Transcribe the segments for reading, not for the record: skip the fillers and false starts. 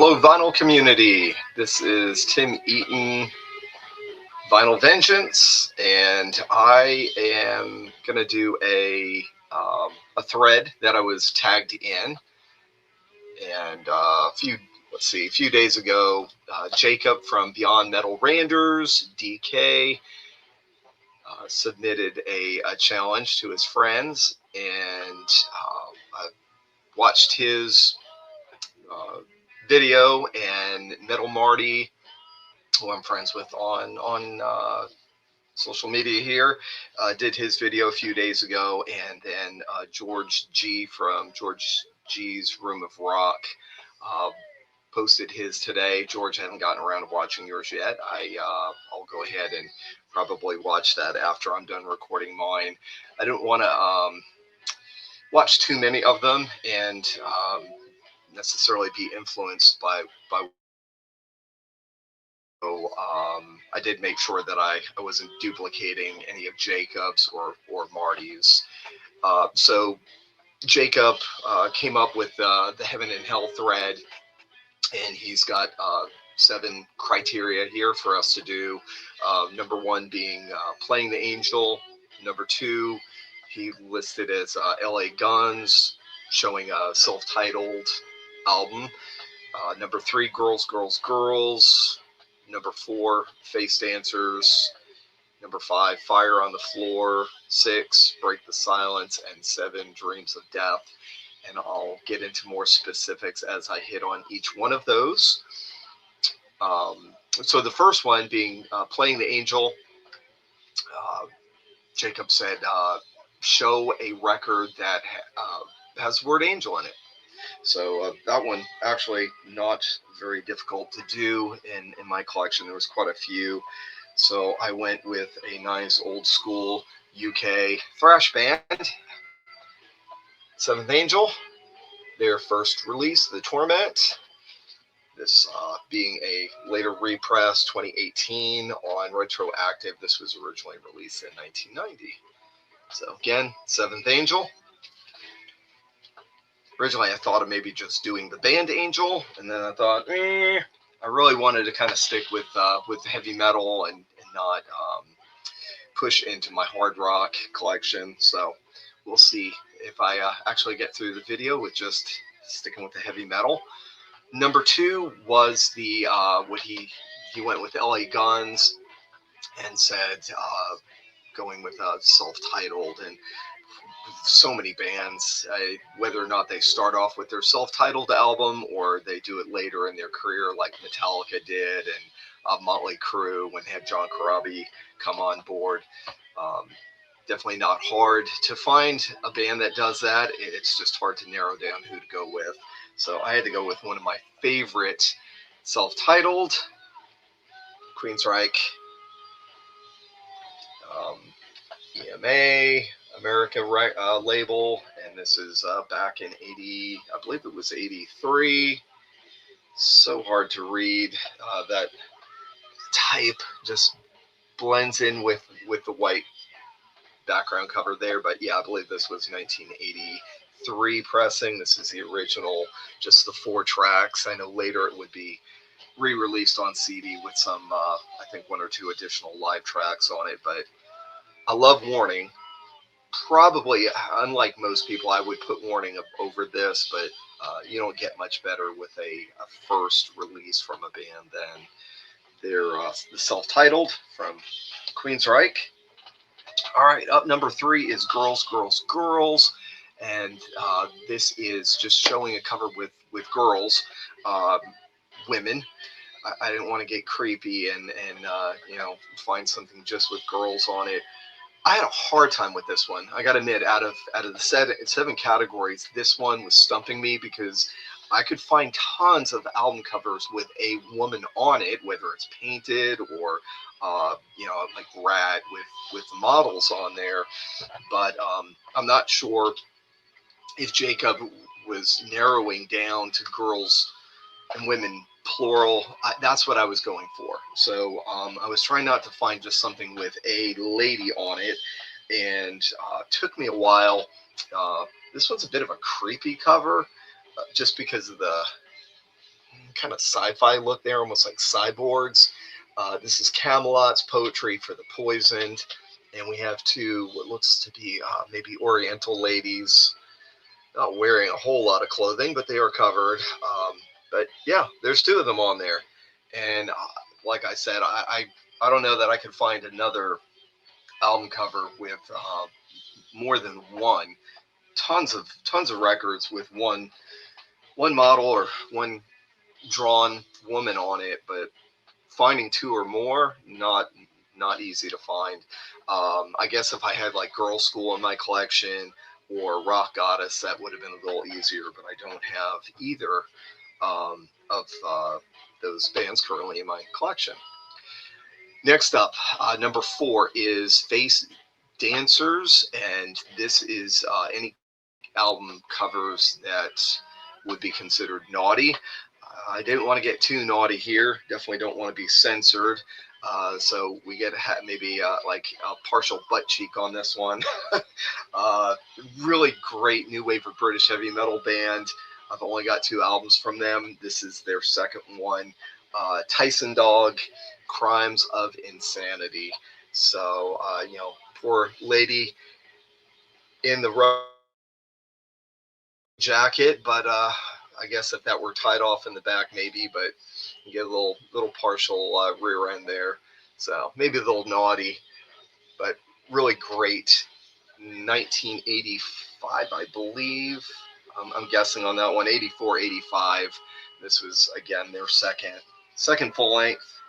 Hello, vinyl community. This is Tim Eaton, Vinyl Vengeance, and I am gonna do a thread that I was tagged in, and a few days ago, Jacob from Beyond Metal Randers, DK, submitted a challenge to his friends, and I watched his uh, video, and Metal Marty, who I'm friends with on social media here, did his video a few days ago, and then George G from George G's Room of Rock uh, posted his today. George, I haven't gotten around to watching yours yet. I'll go ahead and probably watch that after I'm done recording mine. I don't want to watch too many of them and necessarily be influenced by. So I did make sure that I wasn't duplicating any of Jacob's or Marty's. So Jacob came up with the Heaven and Hell thread, and he's got 7 criteria here for us to do. Number 1 being playing the angel. Number 2, he listed as LA Guns, showing a self-titled album. Number 3, Girls, Girls, Girls. Number 4, Face Dancers. Number 5, Fire on the Floor. 6, Break the Silence. And 7, Dreams of Death. And I'll get into more specifics as I hit on each one of those. So the first one being Playing the Angel. Jacob said, show a record that has the word angel in it. So that one actually not very difficult to do in my collection. There was quite a few. So I went with a nice old school UK thrash band, Seventh Angel, their first release, The Torment. This being a later repress, 2018 on Retroactive. This was originally released in 1990. So again, Seventh Angel. Originally, I thought of maybe just doing the band Angel, and then I thought, I really wanted to kind of stick with heavy metal and not push into my hard rock collection. So we'll see if I actually get through the video with just sticking with the heavy metal. Number 2 was the what he went with LA Guns and said going with self-titled, and so many bands, whether or not they start off with their self-titled album or they do it later in their career, like Metallica did, and Motley Crue when they had John Corabi come on board. Definitely not hard to find a band that does that. It's just hard to narrow down who to go with. So I had to go with one of my favorite self-titled, Queensryche, EMA, America label, and this is back in 80, I believe it was 83. So hard to read. That type just blends in with the white background cover there, but yeah, I believe this was 1983 pressing. This is the original, just the 4 tracks. I know later it would be re-released on CD with some, I think 1 or 2 additional live tracks on it, but I love Warning. Probably, unlike most people, I would put Warning over this, but you don't get much better with a first release from a band than their the self-titled from Queensryche. All right, up number 3 is Girls, Girls, Girls, and this is just showing a cover with girls, women. I didn't want to get creepy and find something just with girls on it. I had a hard time with this one. I got to admit, out of the 7 categories, this one was stumping me because I could find tons of album covers with a woman on it, whether it's painted or like Rat with the models on there. But I'm not sure if Jacob was narrowing down to girls and women plural. That's what I was going for. So I was trying not to find just something with a lady on it, and took me a while. This one's a bit of a creepy cover, just because of the kind of sci-fi look there, almost like cyborgs. This is Camelot's Poetry for the Poisoned, and we have two what looks to be maybe Oriental ladies, not wearing a whole lot of clothing, but they are covered. But yeah, there's two of them on there, and like I said, I don't know that I could find another album cover with more than one. Tons of records with one model or one drawn woman on it, but finding two or more, not easy to find. I guess if I had like Girl School in my collection or Rock Goddess, that would have been a little easier, but I don't have either of those bands currently in my collection. Next up, number 4 is Face Dancers, and this is any album covers that would be considered naughty. I didn't want to get too naughty here. Definitely don't want to be censored. So we get maybe like a partial butt cheek on this one. Really great new wave of British heavy metal band. I've only got 2 albums from them. This is their second one. Tyson Dog, Crimes of Insanity. So, poor lady in the jacket, but I guess if that were tied off in the back, maybe, but you get a little partial rear end there. So maybe a little naughty, but really great. 1985, I believe. I'm guessing on that one, 84, 85. This was, again, their second full length.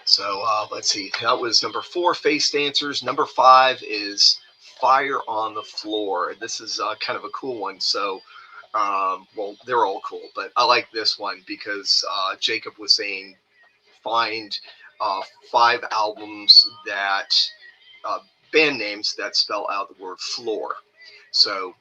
So let's see. That was number 4, Face Dancers. Number 5 is Fire on the Floor. This is kind of a cool one. So, well, they're all cool, but I like this one because Jacob was saying find 5 albums that band names that spell out the word floor. So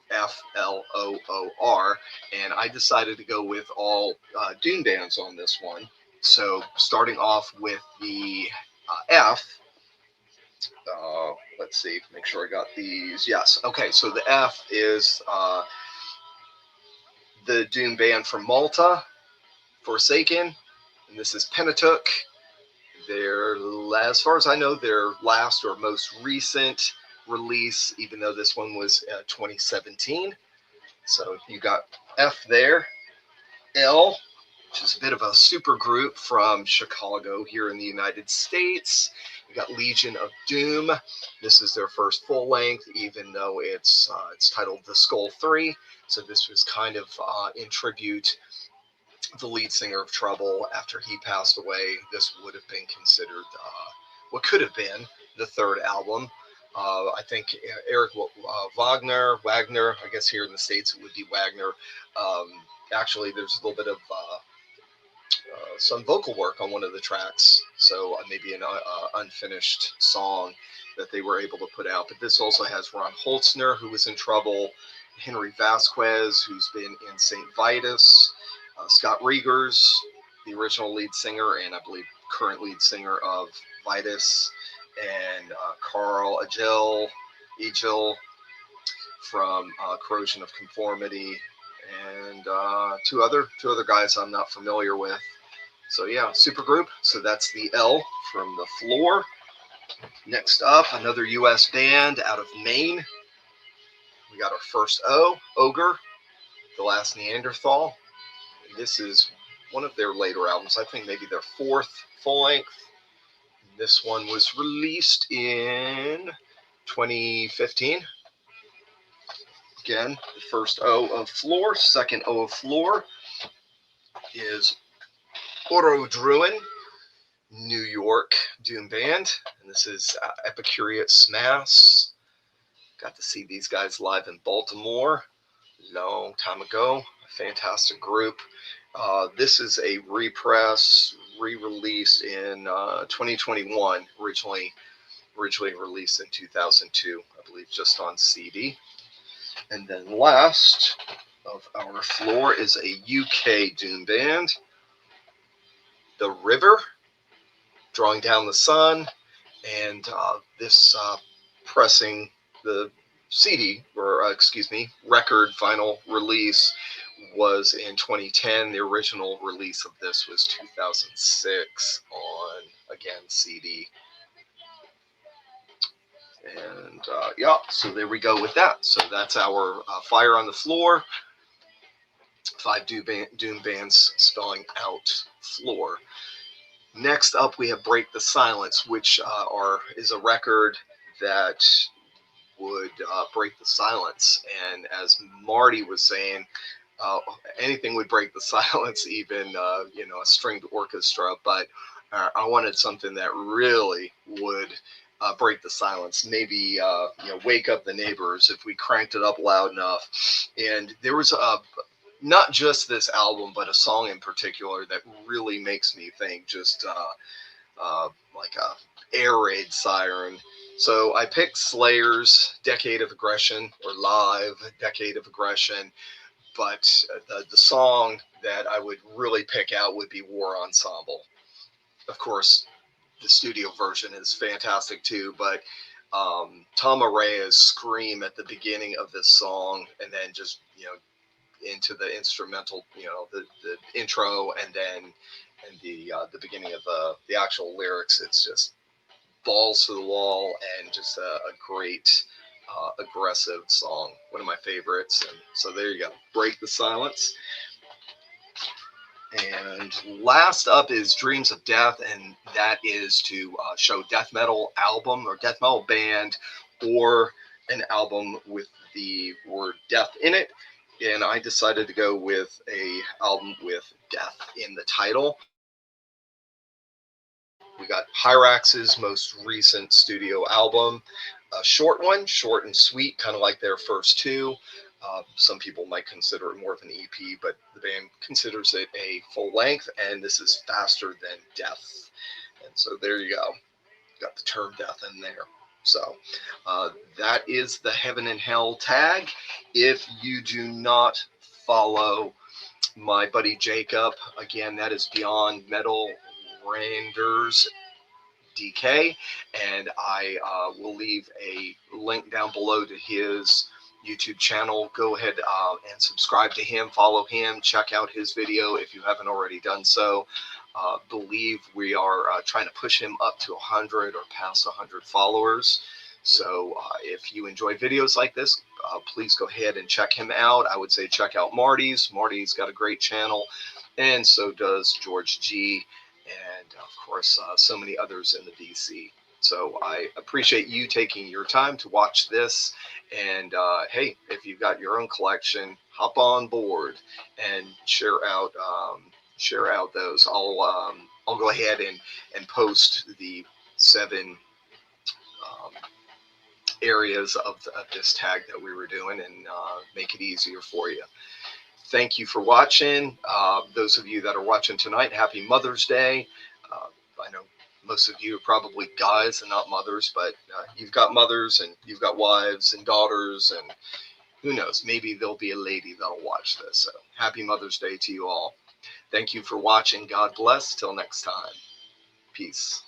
Floor, and I decided to go with all Dune bands on this one. So starting off with the F, let's see, make sure I got these. Yes, okay, so the F is the Dune band from Malta, Forsaken, and this is Pentateuch. As far as I know, their last or most recent release, even though this one was 2017. So you got F there. L, which is a bit of a super group from Chicago here in the United States. You got Legion of Doom. This is their first full length, even though it's titled The Skull 3. So this was kind of in tribute the lead singer of Trouble. After he passed away, this would have been considered what could have been the 3rd album. I think Eric Wagner, I guess here in the States it would be Wagner. Actually, there's a little bit of some vocal work on one of the tracks, so maybe an unfinished song that they were able to put out. But this also has Ron Holzner, who was in Trouble, Henry Vasquez, who's been in St. Vitus, Scott Regers, the original lead singer and I believe current lead singer of Vitus, and Carl Egil from Corrosion of Conformity, and two other guys I'm not familiar with. So yeah, supergroup. So that's the L from The Floor. Next up, another U.S. band out of Maine. We got our first O, Ogre, The Last Neanderthal. And this is one of their later albums. I think maybe their 4th full length. This one was released in 2015. Again, the first O of Floor. Second O of Floor is Orodruin, New York doom band, and this is Epicurious Mass. Got to see these guys live in Baltimore a long time ago. A fantastic group. This is a re-release in 2021. Originally released in 2002, I believe, just on CD. And then last of our floor is a UK doom band, The River, Drawing Down the Sun, and this pressing, the CD, or record final release was in 2010. The original release of this was 2006 on, again, CD. And yeah, so there we go with that. So that's our Fire on the Floor. 5 Doom bands spelling out floor. Next up, we have Break the Silence, which is a record that would break the silence. And as Marty was saying, anything would break the silence, even a stringed orchestra. But I wanted something that really would break the silence. Maybe wake up the neighbors if we cranked it up loud enough. And there was not just this album, but a song in particular that really makes me think. Just like a air raid siren. So I picked Slayer's Decade of Aggression, or Live Decade of Aggression, but the song that I would really pick out would be War Ensemble. Of course, the studio version is fantastic too, but Tom Araya's scream at the beginning of this song, and then just into the instrumental, the intro, and then the beginning of the actual lyrics. It's just balls to the wall, and just a great aggressive song, one of my favorites. And so there you go, Break the Silence. And last up is Dreams of Death, and that is to show death metal album or death metal band, or an album with the word death in it. And I decided to go with a album with death in the title. We got Hyrax's most recent studio album, a short one, short and sweet, kind of like their first two. Some people might consider it more of an EP, but the band considers it a full length, and this is Faster Than Death. And so there you go. Got the term death in there. So that is the Heaven and Hell tag. If you do not follow my buddy Jacob, again, that is Beyond Metal Randers DK, and I will leave a link down below to his YouTube channel. Go ahead and subscribe to him, follow him, check out his video if you haven't already done so. Believe we are trying to push him up to 100 or past 100 followers. So if you enjoy videos like this, please go ahead and check him out. I would say check out Marty's. Marty's got a great channel, and so does George G, and of course so many others in the DC. So I appreciate you taking your time to watch this. And hey, if you've got your own collection, hop on board and share out those. I'll go ahead and post the 7 areas of this tag that we were doing, and make it easier for you. Thank you for watching. Those of you that are watching tonight, happy Mother's Day. I know most of you are probably guys and not mothers, but you've got mothers, and you've got wives and daughters, and who knows, maybe there'll be a lady that'll watch this. So happy Mother's Day to you all. Thank you for watching. God bless. Till next time. Peace.